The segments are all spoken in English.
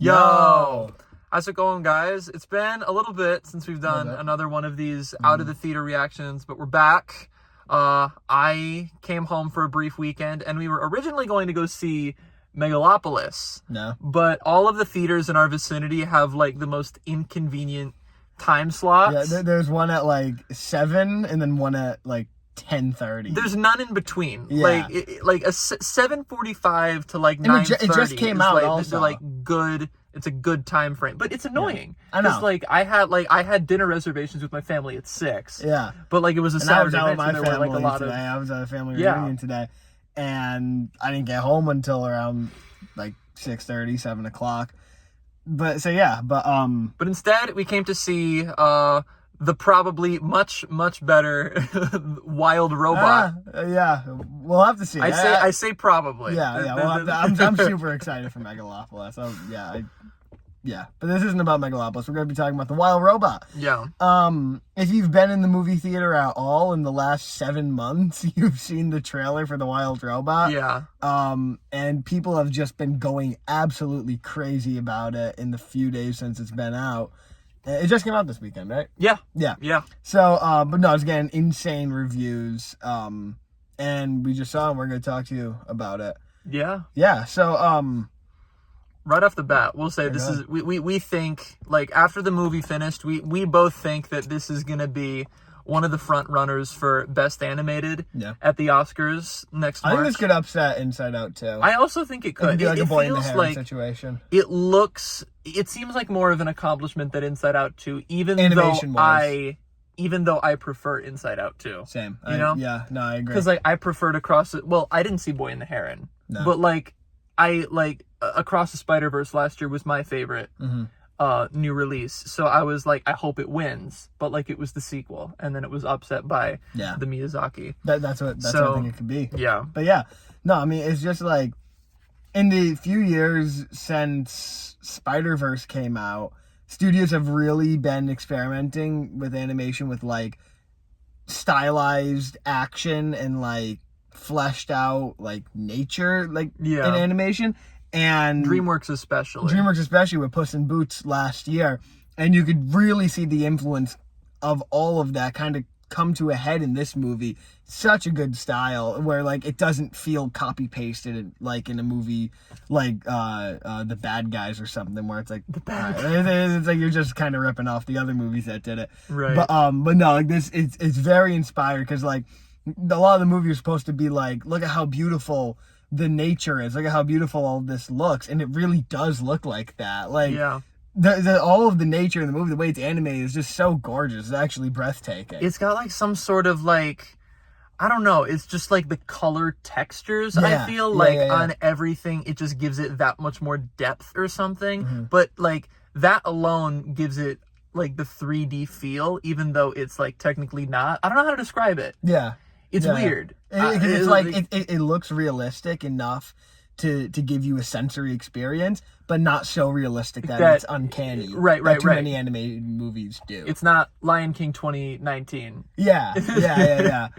Yo! How's it going, guys? It's been a little bit since we've done another one of these out of the theater reactions, but we're back. I came home for a brief weekend, and we were originally going to go see Megalopolis. No. But all of the theaters in our vicinity have, like, the most inconvenient time slots. Yeah, there's one at, like, 7, and then one at, like, 10:30. There's none in between. Yeah. Like a 7:45 to, like, 9:30. It just came out, like, also. Like, good... It's a good time frame, but it's annoying. Yeah, I know. Because I had dinner reservations with my family at 6. Yeah, but like it was a and Saturday I was night, out so with there my were like a family lot today. of. I was at a family reunion today, and I didn't get home until around like 6:30, 7 o'clock. But But instead, we came to see the probably much better Wild Robot. Yeah, we'll have to see. I say probably. Yeah. I'm super excited for Megalopolis. But this isn't about Megalopolis. We're going to be talking about the Wild Robot. Yeah. If you've been in the movie theater at all in the last 7 months, you've seen the trailer for the Wild Robot. Yeah. And people have just been going absolutely crazy about it in the few days since it's been out. It just came out this weekend, right? Yeah. Yeah. So, but no, it's getting insane reviews. And we just saw it. We're going to talk to you about it. Yeah. Yeah. So, right off the bat, we'll say this is we think, like, after the movie finished, we both think that this is gonna be one of the front runners for Best Animated at the Oscars next March. I think this could upset Inside Out too. I also think it could. It could be like a boy in the feels heron like situation. It seems like more of an accomplishment than Inside Out 2, even though I prefer Inside Out 2. Same. You know? Yeah, no, I agree. Because, like, I prefer to cross it. Well, I didn't see Boy in the Heron. No. But, like, Across the Spider-Verse last year was my favorite new release. So I was like, I hope it wins. But, like, it was the sequel. And then it was upset by the Miyazaki. That's what I think it could be. Yeah. But, yeah. No, I mean, it's just, like, in the few years since Spider-Verse came out, studios have really been experimenting with animation with, like, stylized action and, like, fleshed out, like, nature, like, in animation. And DreamWorks especially with Puss in Boots last year. And you could really see the influence of all of that kind of come to a head in this movie. Such a good style where, like, it doesn't feel copy pasted like in a movie like The Bad Guys or something, where it's like The Bad Guys. It's like you're just kind of ripping off the other movies that did it. Right. But no, like, this it's very inspired because, like, a lot of the movie is supposed to be like, look at how beautiful the nature is, look at how beautiful all this looks, and it really does look like that. Like, all of the nature in the movie, the way it's animated, is just so gorgeous. It's actually breathtaking. It's got, like, some sort of, like, I don't know, it's just, like, the color textures, I feel on everything, it just gives it that much more depth or something. But, like, that alone gives it, like, the 3D feel, even though it's, like, technically not. I don't know how to describe it. It's weird. It looks realistic enough to give you a sensory experience, but not so realistic that it's uncanny. Right. Too many animated movies do. It's not Lion King 2019. Yeah.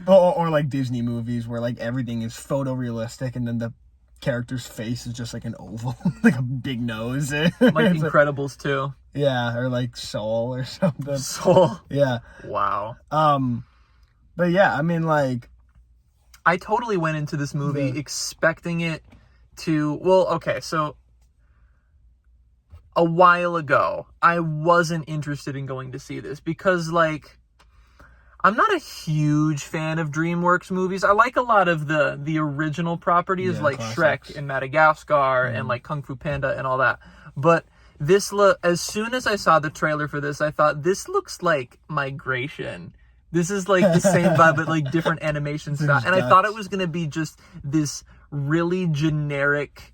Or like Disney movies where, like, everything is photorealistic and then the character's face is just like an oval, like a big nose. Like Incredibles 2. Yeah, or like Soul or something. Soul. Yeah. Wow. But yeah, I mean, like, I totally went into this movie expecting it to... Well, okay, so a while ago, I wasn't interested in going to see this because, like, I'm not a huge fan of DreamWorks movies. I like a lot of the original properties, like classics. Shrek and Madagascar and, like, Kung Fu Panda and all that. But as soon as I saw the trailer for this, I thought, this looks like Migration. This is, like, the same vibe, but, like, different animation style. And I thought it was going to be just this really generic,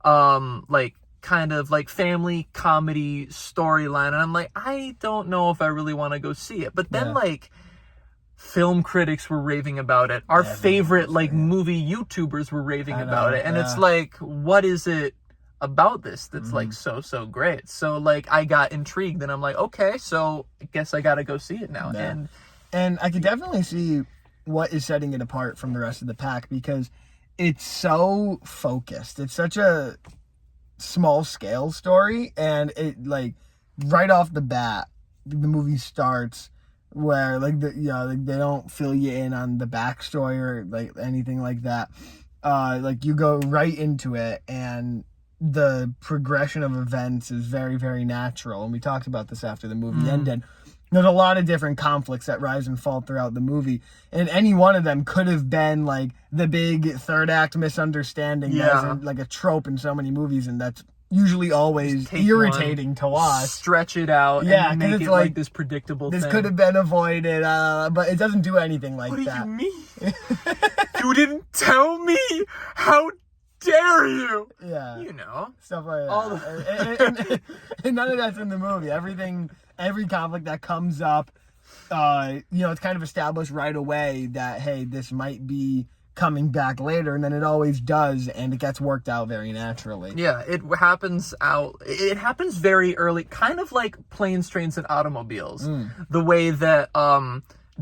like, kind of, like, family comedy storyline. And I'm like, I don't know if I really want to go see it. But then, like, film critics were raving about it. Our favorite, like, movie YouTubers were raving about it. And it's like, what is it about this that's, like, so great? So, like, I got intrigued. And I'm like, okay, so I guess I got to go see it now. And I could definitely see what is setting it apart from the rest of the pack because it's so focused. It's such a small scale story, and it like right off the bat, the movie starts where like like they don't fill you in on the backstory or like anything like that. Like you go right into it, and the progression of events is very, very natural. And we talked about this after the movie ended. There's a lot of different conflicts that rise and fall throughout the movie, and any one of them could have been like the big third act misunderstanding that's like a trope in so many movies, and that's usually always irritating to watch. Stretch it out, and make it like this predictable this thing. Could have been avoided, but it doesn't do anything like that. What do you mean? You didn't tell me? How dare you? Yeah. You know. Stuff like that. And none of that's in the movie. Every conflict that comes up, it's kind of established right away that, hey, this might be coming back later, and then it always does, and it gets worked out very naturally. Yeah, it happens very early, kind of like Planes, Trains, and Automobiles. The way that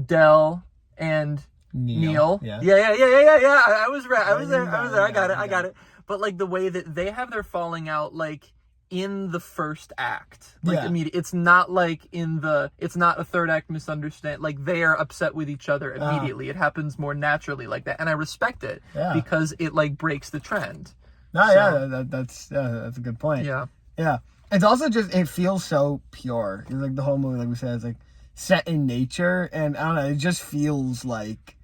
Del and Neil. Yeah. I was right. I was there. I got it. But like the way that they have their falling out, like in the first act, like immediate. It's not like it's not a third act misunderstand. Like they are upset with each other immediately. It happens more naturally like that, and I respect it because it like breaks the trend. That's a good point. Yeah. It's also just it feels so pure. Like the whole movie, like we said, is like set in nature, and I don't know. It just feels like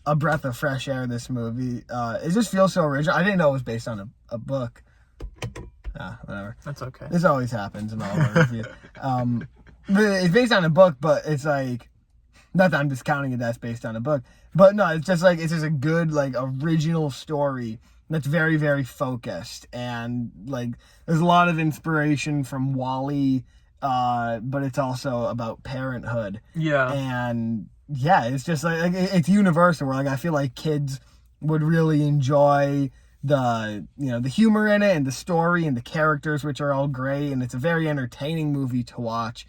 a breath of fresh air. This movie, it just feels so original. I didn't know it was based on a book. Whatever. That's okay. This always happens in all of our reviews. But it's based on a book, but it's like, not that I'm discounting it that's based on a book, but no, it's just a good like original story that's very, very focused, and like there's a lot of inspiration from WALL-E, but it's also about parenthood. Yeah. And yeah, it's just like it's universal. Where like I feel like kids would really enjoy the humor in it and the story and the characters, which are all great, and it's a very entertaining movie to watch.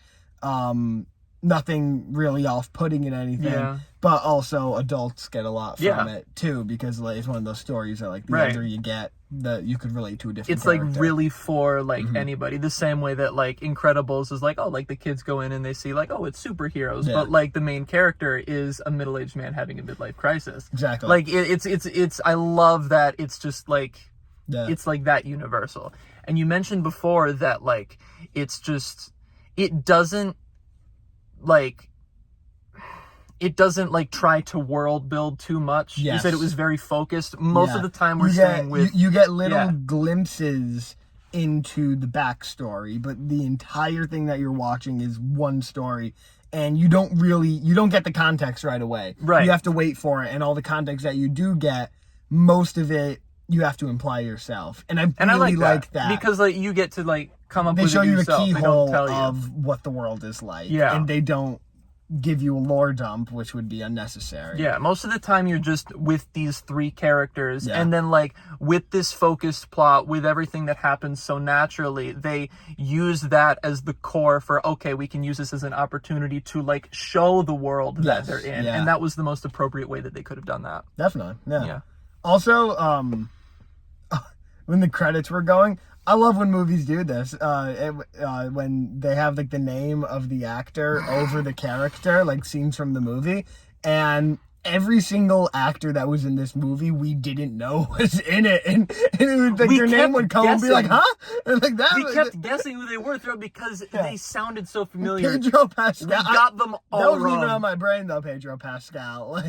Nothing really off-putting in anything, but also adults get a lot from it too, because like it's one of those stories that like the older you get, that you could relate to a different character. Like really for like anybody, the same way that like Incredibles is like, oh, like the kids go in and they see like, oh, it's superheroes, but like the main character is a middle-aged man having a midlife crisis. Exactly. Like it's I love that it's just like it's like that universal. And you mentioned before that like it's just it doesn't try to world build too much. Yes. You said it was very focused. Most of the time you get little glimpses into the backstory, but the entire thing that you're watching is one story, and you don't get the context right away. Right. You have to wait for it, and all the context that you do get, most of it you have to imply yourself. And I really like that. Because like you get to like come up with it yourself. They show you the keyhole of what the world is like. Yeah. And they don't give you a lore dump, which would be unnecessary. Yeah, most of the time you're just with these three characters, and then like with this focused plot, with everything that happens so naturally, they use that as the core for, okay, we can use this as an opportunity to like show the world that they're in, and that was the most appropriate way that they could have done that. Definitely. Yeah. Also, when the credits were going, I love when movies do this. When they have like the name of the actor over the character, like scenes from the movie, and every single actor that was in this movie we didn't know was in it, and it was like their name would come and be like, huh? And like that. We kept guessing who they were through because they sounded so familiar. Pedro Pascal. We got them all That wasn't wrong. even on my brain though. Pedro Pascal.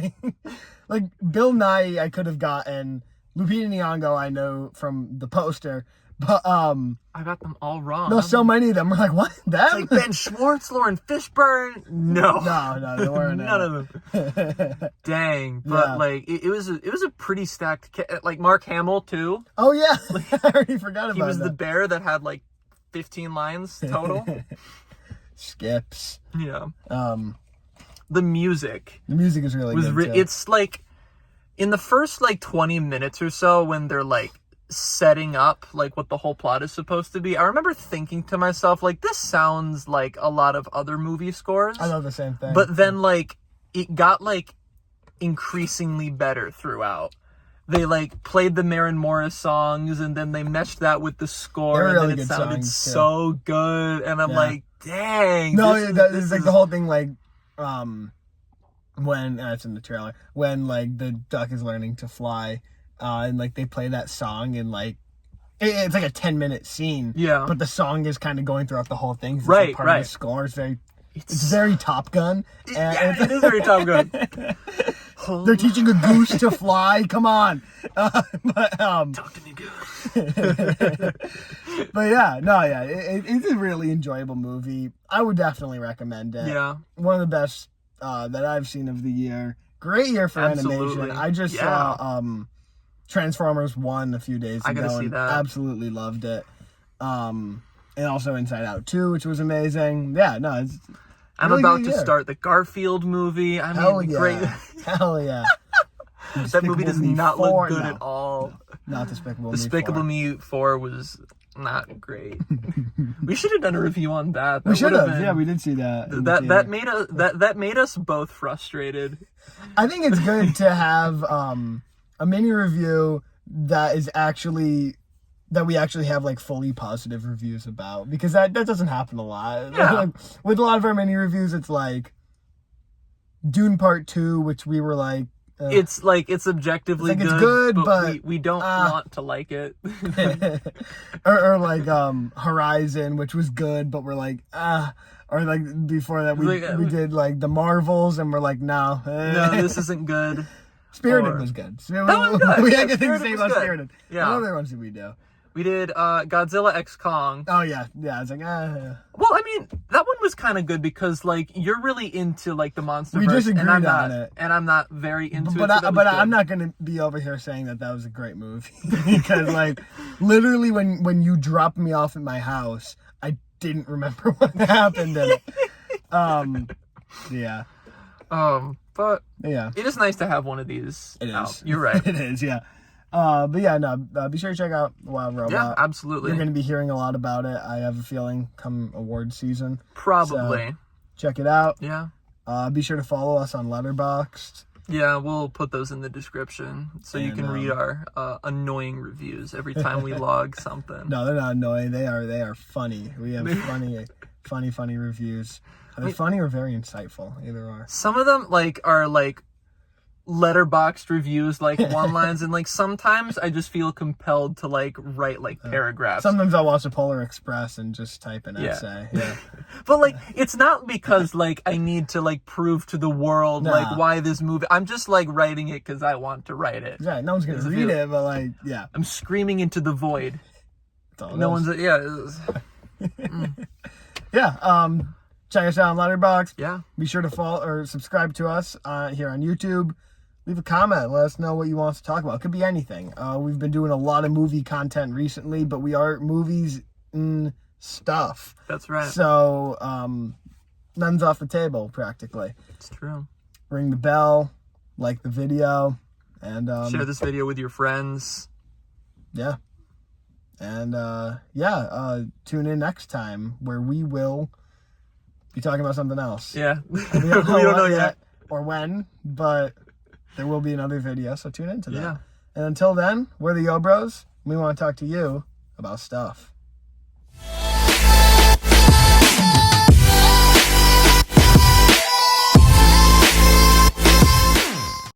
Like Bill Nye, I could have gotten. Lupita Nyong'o, I know from the poster. But I got them all wrong. No, so many of them were like, what? That? It's like Ben Schwartz, Lauren Fishburne. No, they weren't. None of them. Dang, but like it was a pretty stacked. Like Mark Hamill too. Oh yeah, I already forgot about that. He was the bear that had like 15 lines total. Skips. Yeah. The music. The music is really good too. It's like in the first like 20 minutes or so when they're like setting up like what the whole plot is supposed to be, I remember thinking to myself like, this sounds like a lot of other movie scores. I love the same thing. But then like it got like increasingly better throughout. they like played the Maren Morris songs, and then they meshed that with the score, and really then it good sounded songs, so good. And I'm like, dang. No, this it's like is... the whole thing, like, when it's in the trailer, when like the duck is learning to fly, and like they play that song, and like it's like a 10-minute scene. Yeah. But the song is kind of going throughout the whole thing. It's right, like part right. of the score. It's very Top Gun. It is very Top Gun. They're teaching a goose to fly. Come on. Talk to me, goose. But it's a really enjoyable movie. I would definitely recommend it. Yeah. One of the best that I've seen of the year. Great year for animation. I just saw Transformers 1 a few days ago. I gotta see that. Absolutely loved it. And also Inside Out 2, which was amazing. Yeah, no, it's I'm really about to start the Garfield movie. I mean, great. Hell yeah. That movie does not look good at all. Not Despicable Me 4. Despicable Me 4 was not great. We should have done a review on that. We should have. Yeah, we did see that. That made us both frustrated. I think it's good to have a mini review that we actually have like fully positive reviews about, because that doesn't happen a lot. Yeah. Like, with a lot of our mini reviews, it's like Dune Part 2, which we were like, it's objectively it's good, but we don't want to like it. or like Horizon, which was good, but we're like, or like before that we did like the Marvels, and we're like, no, this isn't good. Spirited was good. That was good. We had good things to say about Spirited. Yeah. What other ones did we do? We did Godzilla x Kong. Oh yeah. It's like Well, I mean, that one was kind of good because like you're really into like the monster. We disagreed on it, and I'm not very into it. But I'm not gonna be over here saying that was a great movie because like literally when you dropped me off at my house, I didn't remember what happened in it. Yeah. But yeah, it is nice to have one of these. It is. Out. You're right. It is. Yeah. But yeah, no. Be sure to check out Wild Robot. Yeah, absolutely. You're going to be hearing a lot about it. I have a feeling come award season. Probably. So check it out. Yeah. Be sure to follow us on Letterboxd. Yeah, we'll put those in the description so you can read our annoying reviews every time we log something. No, they're not annoying. They are funny. We have funny reviews. Are they funny or very insightful? Either or. Some of them are letterboxed reviews, like one-liners, and like sometimes I just feel compelled to like write like paragraphs. Sometimes I'll watch a Polar Express and just type an essay. Yeah. But like it's not because like I need to like prove to the world like why this movie. I'm just like writing it because I want to write it. Yeah, no one's gonna read it, but like I'm screaming into the void. No one's check us out on Letterboxd. Yeah. Be sure to follow or subscribe to us here on YouTube. Leave a comment. Let us know what you want us to talk about. It could be anything. We've been doing a lot of movie content recently, but we are movies and stuff. That's right. So, none's off the table, practically. It's true. Ring the bell, like the video, and share this video with your friends. Yeah. And, tune in next time where we will be talking about something else. Yeah. We don't know yet or when, but there will be another video, so tune into that. Yeah. And until then, we're the Yo Bros. We want to talk to you about stuff.